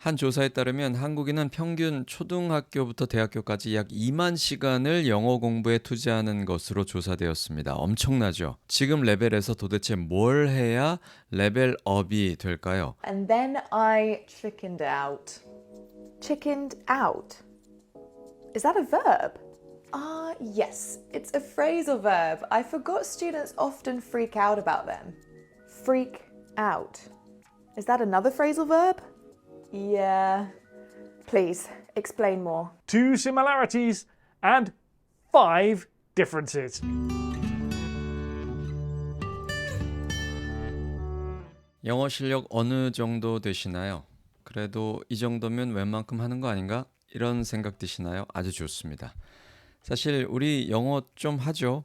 한 조사에 따르면 한국인은 평균 초등학교부터 대학교까지 약 2만 시간을 영어 공부에 투자하는 것으로 조사되었습니다. 엄청나죠? 지금 레벨에서 도대체 뭘 해야 레벨업이 될까요? And then I chickened out. Chickened out? Is that a verb? Ah, yes, it's a phrasal verb. I forgot students often freak out about them. Freak out. Is that another phrasal verb? Yeah. Please, explain more. 2 similarities and 5 differences. 영어 실력 어느 정도 되시나요? 그래도 이 정도면 웬만큼 하는 거 아닌가? 이런 생각 드시나요? 아주 좋습니다. 사실 우리 영어 좀 하죠.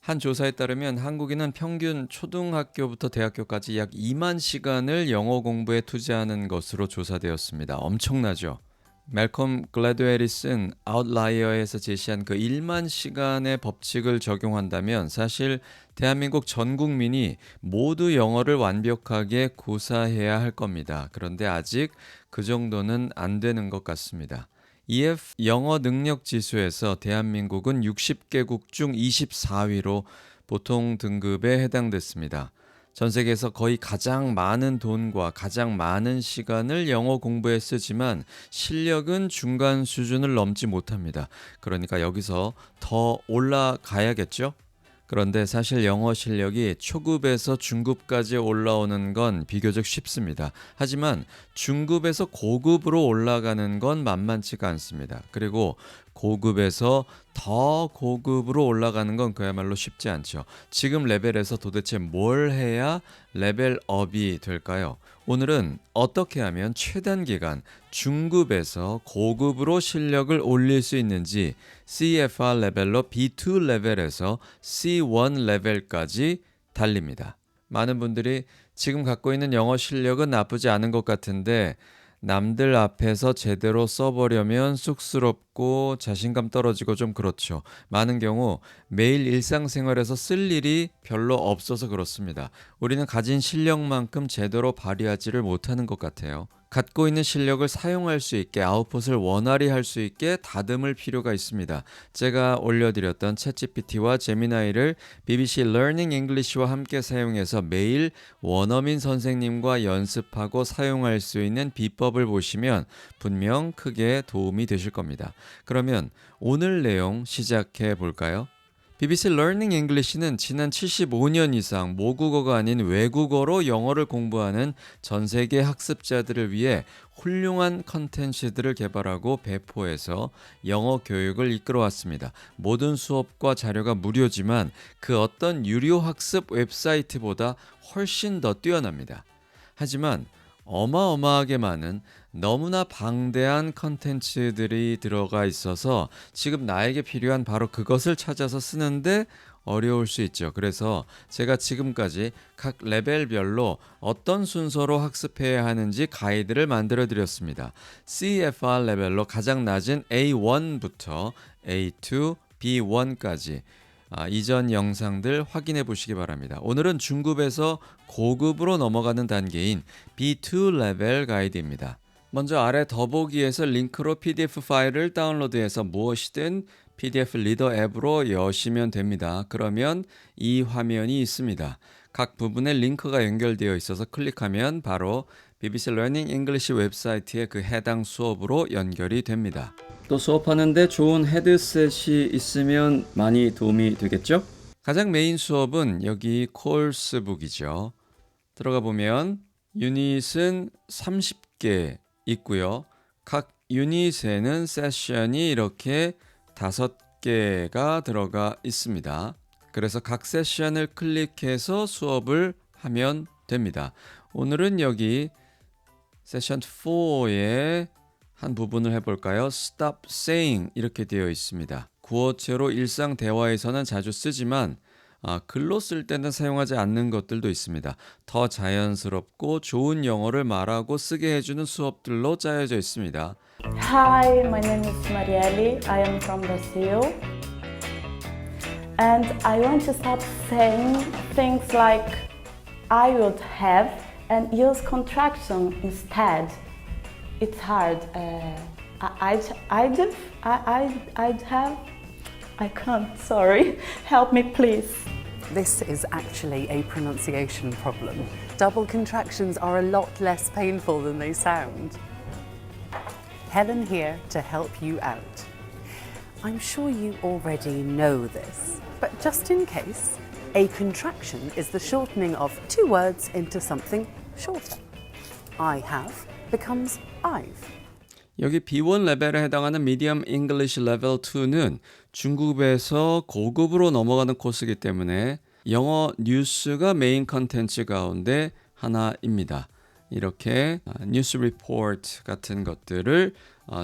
한 조사에 따르면 한국인은 평균 초등학교부터 대학교까지 약 2만 시간을 영어 공부에 투자하는 것으로 조사되었습니다. 엄청나죠? 멜컴 글래드웰이 쓴 아웃라이어에서 제시한 그 1만 시간의 법칙을 적용한다면 사실 대한민국 전 국민이 모두 영어를 완벽하게 구사해야 할 겁니다. 그런데 아직 그 정도는 안 되는 것 같습니다. EF 영어 능력 지수에서 대한민국은 60개국 중 24위로 보통 등급에 해당됐습니다. 전 세계에서 거의 가장 많은 돈과 가장 많은 시간을 영어 공부에 쓰지만 실력은 중간 수준을 넘지 못합니다. 그러니까 여기서 더 올라가야겠죠? 그런데 사실 영어 실력이 초급에서 중급까지 올라오는 건 비교적 쉽습니다. 하지만 중급에서 고급으로 올라가는 건 만만치가 않습니다. 그리고 고급에서 더 고급으로 올라가는 건 그야말로 쉽지 않죠. 지금 레벨에서 도대체 뭘 해야 레벨업이 될까요? 오늘은 어떻게 하면 최단 기간 중급에서 고급으로 실력을 올릴 수 있는지 CFR 레벨로 B2 레벨에서 C1 레벨까지 달립니다. 많은 분들이 지금 갖고 있는 영어 실력은 나쁘지 않은 것 같은데 남들 앞에서 제대로 써보려면 쑥스럽고 자신감 떨어지고 좀 그렇죠. 많은 경우 매일 일상생활에서 쓸 일이 별로 없어서 그렇습니다. 우리는 가진 실력만큼 제대로 발휘하지를 못하는 것 같아요. 갖고 있는 실력을 사용할 수 있게 아웃풋을 원활히 할 수 있게 다듬을 필요가 있습니다. 제가 올려드렸던 챗GPT와 제미나이를 BBC Learning English와 함께 사용해서 매일 원어민 선생님과 연습하고 사용할 수 있는 비법을 보시면 분명 크게 도움이 되실 겁니다. 그러면 오늘 내용 시작해 볼까요? BBC Learning English는 지난 75년 이상 모국어가 아닌 외국어로 영어를 공부하는 전 세계 학습자들을 위해 훌륭한 컨텐츠들을 개발하고 배포해서 영어 교육을 이끌어왔습니다. 모든 수업과 자료가 무료지만 그 어떤 유료 학습 웹사이트보다 훨씬 더 뛰어납니다. 하지만 어마어마하게 많은 너무나 방대한 컨텐츠들이 들어가 있어서 지금 나에게 필요한 바로 그것을 찾아서 쓰는데 어려울 수 있죠. 그래서 제가 지금까지 각 레벨별로 어떤 순서로 학습해야 하는지 가이드를 만들어 드렸습니다. CFR 레벨로 가장 낮은 A1부터 A2, B1까지 이전 영상들 확인해 보시기 바랍니다. 오늘은 중급에서 고급으로 넘어가는 단계인 B2 레벨 가이드입니다. 먼저 아래 더보기에서 링크로 PDF 파일을 다운로드해서 무엇이든 PDF 리더 앱으로 여시면 됩니다. 그러면 이 화면이 있습니다. 각 부분에 링크가 연결되어 있어서 클릭하면 바로 BBC Learning English 웹사이트의 그 해당 수업으로 연결이 됩니다. 또 수업하는데 좋은 헤드셋이 있으면 많이 도움이 되겠죠? 가장 메인 수업은 여기 코र्स북이죠. 들어가 보면 유닛은 30개 있고요. 각 유닛에는 세션이 이렇게 5개가 들어가 있습니다. 그래서 각 세션을 클릭해서 수업을 하면 됩니다. 오늘은 여기 세션 4의 한 부분을 해볼까요? Stop saying 이렇게 되어 있습니다. 구어체로 일상 대화에서는 자주 쓰지만 글로 쓸 때는 사용하지 않는 것들도 있습니다. 더 자연스럽고 좋은 영어를 말하고 쓰게 해주는 수업들로 짜여져 있습니다. Hi, my name is Marielle. I am from Brazil. And I want to stop saying things like I would have and use contraction instead. It's hard. I can't, sorry. Help me, please. This is actually a pronunciation problem. Double contractions are a lot less painful than they sound. Helen here to help you out. I'm sure you already know this, but just in case, a contraction is the shortening of two words into something shorter. I have becomes I've. 여기 B1 레벨에 해당하는 Medium English Level 2는 중급에서 고급으로 넘어가는 코스이기 때문에 영어 뉴스가 메인 컨텐츠 가운데 하나입니다. 이렇게 뉴스 리포트 같은 것들을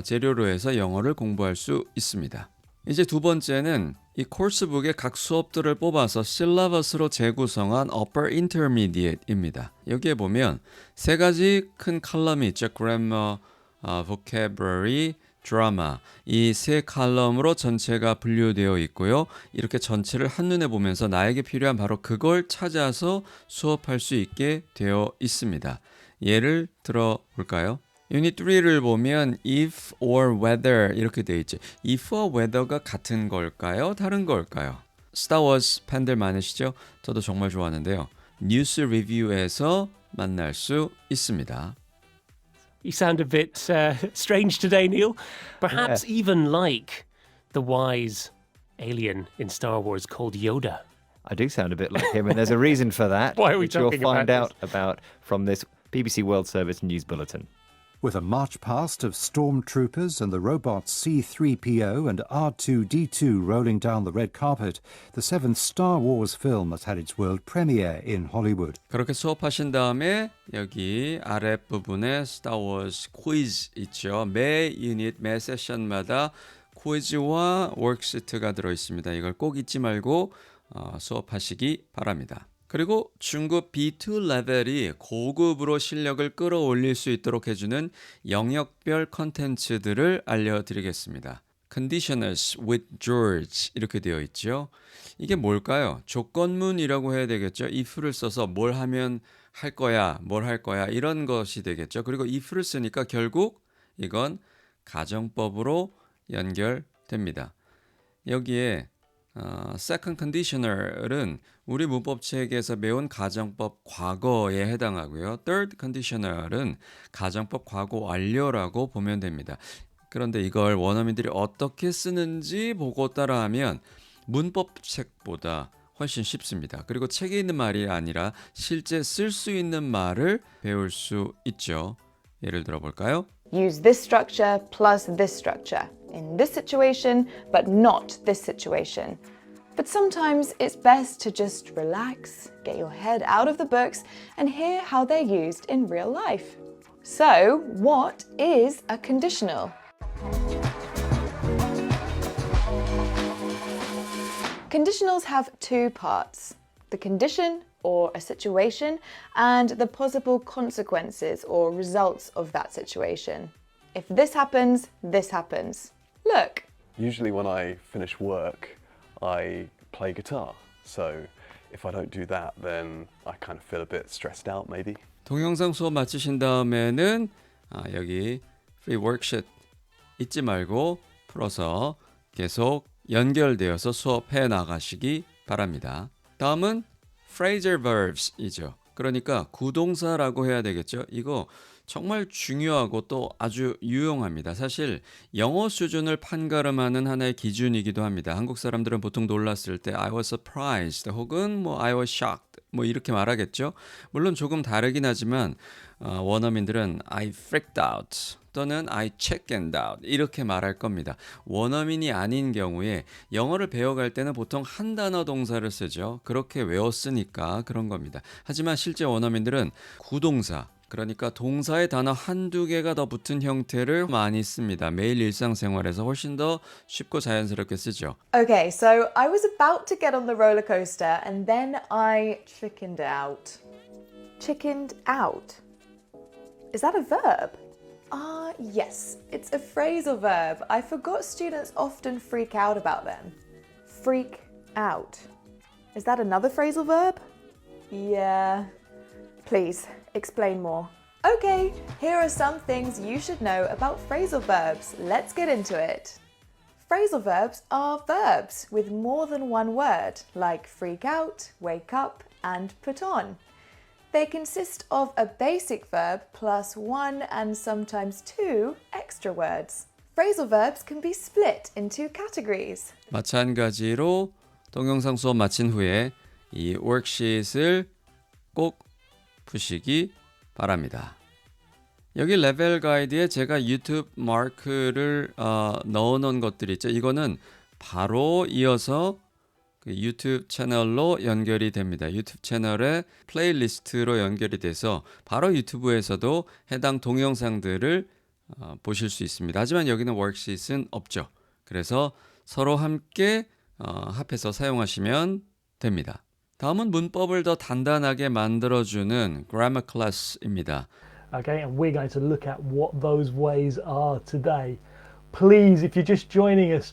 재료로 해서 영어를 공부할 수 있습니다. 이제 두 번째는 이 코र्스북의 각 수업들을 뽑아서 실라버스로 재구성한 Upper Intermediate입니다. 여기에 보면 세 가지 큰 칼럼이 있죠. Grammar, Vocabulary, Drama. 이 세 칼럼으로 전체가 분류되어 있고요. 이렇게 전체를 한눈에 보면서 나에게 필요한 바로 그걸 찾아서 수업할 수 있게 되어 있습니다. 예를 들어 볼까요? 유닛 3를 보면 if or whether 이렇게 되어 있죠. if와 whether가 같은 걸까요? 다른 걸까요? Star Wars 팬들 많으시죠? 저도 정말 좋아하는데요. 뉴스 리뷰에서 만날 수 있습니다. You sound a bit strange today, Neil. Perhaps even like the wise alien in Star Wars called Yoda. I do sound a bit like him, and there's a reason for that. Why are we which you'll talking find about out about from this BBC World Service news bulletin. With a march past of stormtroopers and the robots C-3PO and R2-D2 rolling down the red carpet, the seventh Star Wars film has had its world premiere in Hollywood. 그렇게 수업하신 다음에 여기 아랫부분에 Star Wars 퀴즈 있죠. 매 유닛, 매 세션마다 퀴즈와 워크시트가 들어있습니다. 이걸 꼭 잊지 말고 수업하시기 바랍니다. 그리고 중급 B2 레벨이 고급으로 실력을 끌어올릴 수 있도록 해주는 영역별 컨텐츠들을 알려드리겠습니다. Conditioners with George 이렇게 되어 있죠. 이게 뭘까요? 조건문이라고 해야 되겠죠. if를 써서 뭘 하면 할 거야, 뭘 할 거야 이런 것이 되겠죠. 그리고 if를 쓰니까 결국 이건 가정법으로 연결됩니다. 여기에 second conditioner은 우리 문법 체계에서 배운 가정법 과거에 해당하고요. third conditioner은 가정법 과거 완료라고 보면 됩니다. 그런데 이걸 원어민들이 어떻게 쓰는지 보고 따라하면 문법 책보다 훨씬 쉽습니다. 그리고 책에 있는 말이 아니라 실제 쓸 수 있는 말을 배울 수 있죠. 예를 들어 볼까요? Use this structure plus this structure in this situation, but not this situation. But sometimes it's best to just relax, get your head out of the books, and hear how they're used in real life. So, what is a conditional? Conditionals have two parts: the condition or a situation, and the possible consequences or results of that situation. If this happens, this happens. Look. Usually when I finish work, I play guitar. So if I don't do that, then I kind of feel a bit stressed out maybe. 동영상 수업 마치신 다음에는 여기 free worksheet 잊지 말고 풀어서 계속 연결되어서 수업해 나가시기 바랍니다. 다음은 phrasal verbs이죠. 그러니까 구동사라고 해야 되겠죠. 이거 정말 중요하고 또 아주 유용합니다. 사실 영어 수준을 판가름하는 하나의 기준이기도 합니다. 한국 사람들은 보통 놀랐을 때 I was surprised 혹은 I was shocked 이렇게 말하겠죠. 물론 조금 다르긴 하지만 원어민들은 I freaked out 또는 I chickened out 이렇게 말할 겁니다. 원어민이 아닌 경우에 영어를 배워갈 때는 보통 한 단어 동사를 쓰죠. 그렇게 외웠으니까 그런 겁니다. 하지만 실제 원어민들은 구동사 그러니까 동사의 단어 한두 개가 더 붙은 형태를 많이 씁니다. 매일 일상생활에서 훨씬 더 쉽고 자연스럽게 쓰죠. Okay, so I was about to get on the roller coaster and then I chickened out. Chickened out? Is that a verb? Yes, it's a phrasal verb. I forgot students often freak out about them. Freak out. Is that another phrasal verb? Yeah. Please, explain more. Okay, here are some things you should know about phrasal verbs. Let's get into it. Phrasal verbs are verbs with more than one word, like freak out, wake up, and put on. They consist of a basic verb plus one and sometimes two extra words. Phrasal verbs can be split in two categories. 마찬가지로 동영상 수업 마친 후에 이 워크시트을 꼭 푸시기 바랍니다. 여기 레벨 가이드에 제가 유튜브 마크를 넣어놓은 것들이 있죠. 이거는 바로 이어서 그 유튜브 채널로 연결이 됩니다. 유튜브 채널의 플레이리스트로 연결이 돼서 바로 유튜브에서도 해당 동영상들을 보실 수 있습니다. 하지만 여기는 워크시트는 없죠. 그래서 서로 함께 합해서 사용하시면 됩니다. 다음은 문법을 더 단단하게 만들어주는 Grammar Class입니다. Okay, and we're going to look at what those ways are today. Please, if you're just joining us,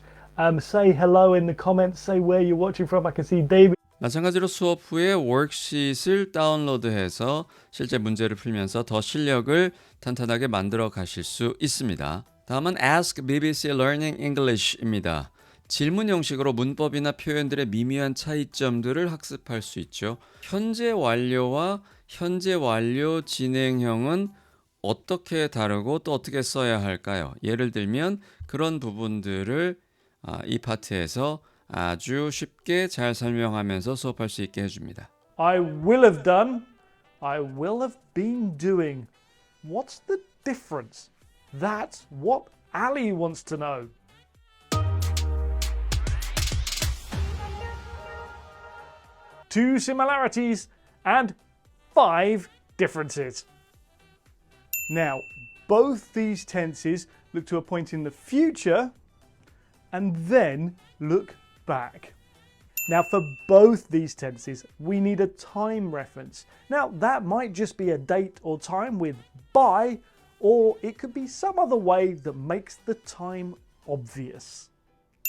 say hello in the comments, say where you're watching from. I can see David. 마찬가지로 수업 후에 워크시트을 다운로드해서 실제 문제를 풀면서 더 실력을 탄탄하게 만들어 가실 수 있습니다. 다음은 Ask BBC Learning English입니다. 질문 형식으로 문법이나 표현들의 미미한 차이점들을 학습할 수 있죠. 현재 완료와 현재 완료 진행형은 어떻게 다르고 또 어떻게 써야 할까요? 예를 들면 그런 부분들을 이 파트에서 아주 쉽게 잘 설명하면서 수업할 수 있게 해줍니다. I will have done. I will have been doing. What's the difference? That's what Ali wants to know. Two similarities and 5 differences. Now, both these tenses look to a point in the future and then look back. Now, for both these tenses, we need a time reference. Now, that might just be a date or time with by, or it could be some other way that makes the time obvious.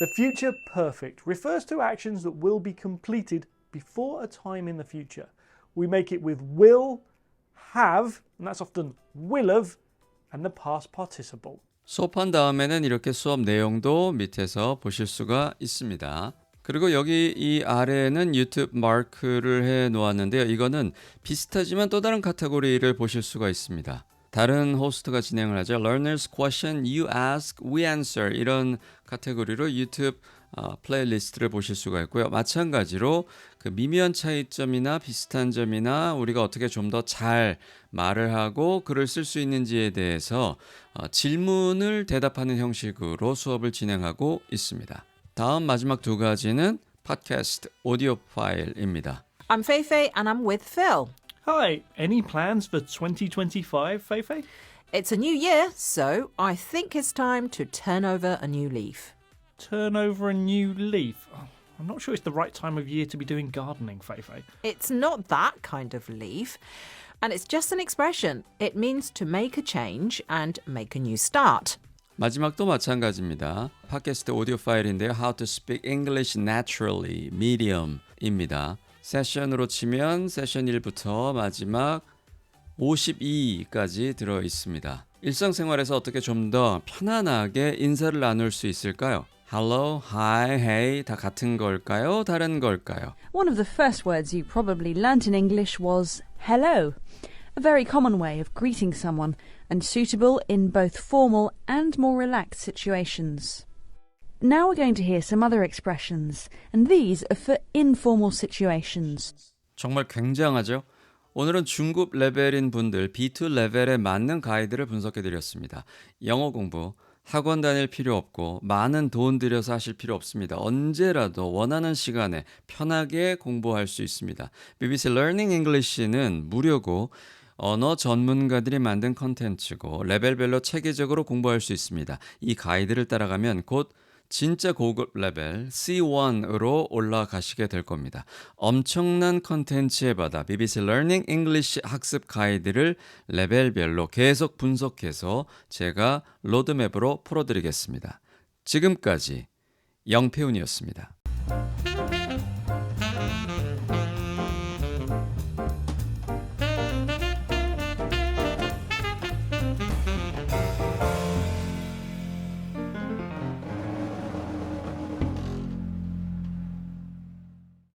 The future perfect refers to actions that will be completed before a time in the future. We make it with will, have, and that's often will have, and the past participle. 수업한 다음에는 이렇게 수업 내용도 밑에서 보실 수가 있습니다. 그리고 여기 이 아래에는 유튜브 마크를 해 놓았는데요. 이거는 비슷하지만 또 다른 카테고리를 보실 수가 있습니다. 다른 호스트가 진행을 하죠. Learner's question, you ask, we answer 이런 카테고리로 유튜브 플레이리스트를 보실 수가 있고요. 마찬가지로 그 미묘한 차이점이나 비슷한 점이나 우리가 어떻게 좀 더 잘 말을 하고 글을 쓸 수 있는지에 대해서 질문을 대답하는 형식으로 수업을 진행하고 있습니다. 다음 마지막 두 가지는 팟캐스트 오디오 파일입니다. I'm Feifei and I'm with Phil. Hi, any plans for 2025, Feifei? It's a new year, so I think it's time to turn over a new leaf. Turn over a new leaf. Oh, I'm not sure it's the right time of year to be doing gardening, Feifei. It's not that kind of leaf, and it's just an expression. It means to make a change and make a new start. 마지막도 마찬가지입니다. 팟캐스트 오디오 파일인데요. How to speak English naturally, medium입니다. 세션으로 치면 세션 1부터 마지막 52까지 들어 있습니다. 일상생활에서 어떻게 좀 더 편안하게 인사를 나눌 수 있을까요? Hello, hi, hey 다 같은 걸까요? 다른 걸까요? One of the first words you probably learnt in English was hello, a very common way of greeting someone and suitable in both formal and more relaxed situations. Now we're going to hear some other expressions, and these are for informal situations. 정말 굉장하죠? 오늘은 중급 레벨인 분들 B2 레벨에 맞는 가이드를 분석해 드렸습니다. 영어 공부 학원 다닐 필요 없고 많은 돈 들여서 하실 필요 없습니다. 언제라도 원하는 시간에 편하게 공부할 수 있습니다. BBC Learning English는 무료고 언어 전문가들이 만든 컨텐츠고 레벨별로 체계적으로 공부할 수 있습니다. 이 가이드를 따라가면 곧 진짜 고급 레벨 C1으로 올라가시게 될 겁니다. 엄청난 컨텐츠의 바다 BBC Learning English 학습 가이드를 레벨별로 계속 분석해서 제가 로드맵으로 풀어드리겠습니다. 지금까지 영패훈이었습니다.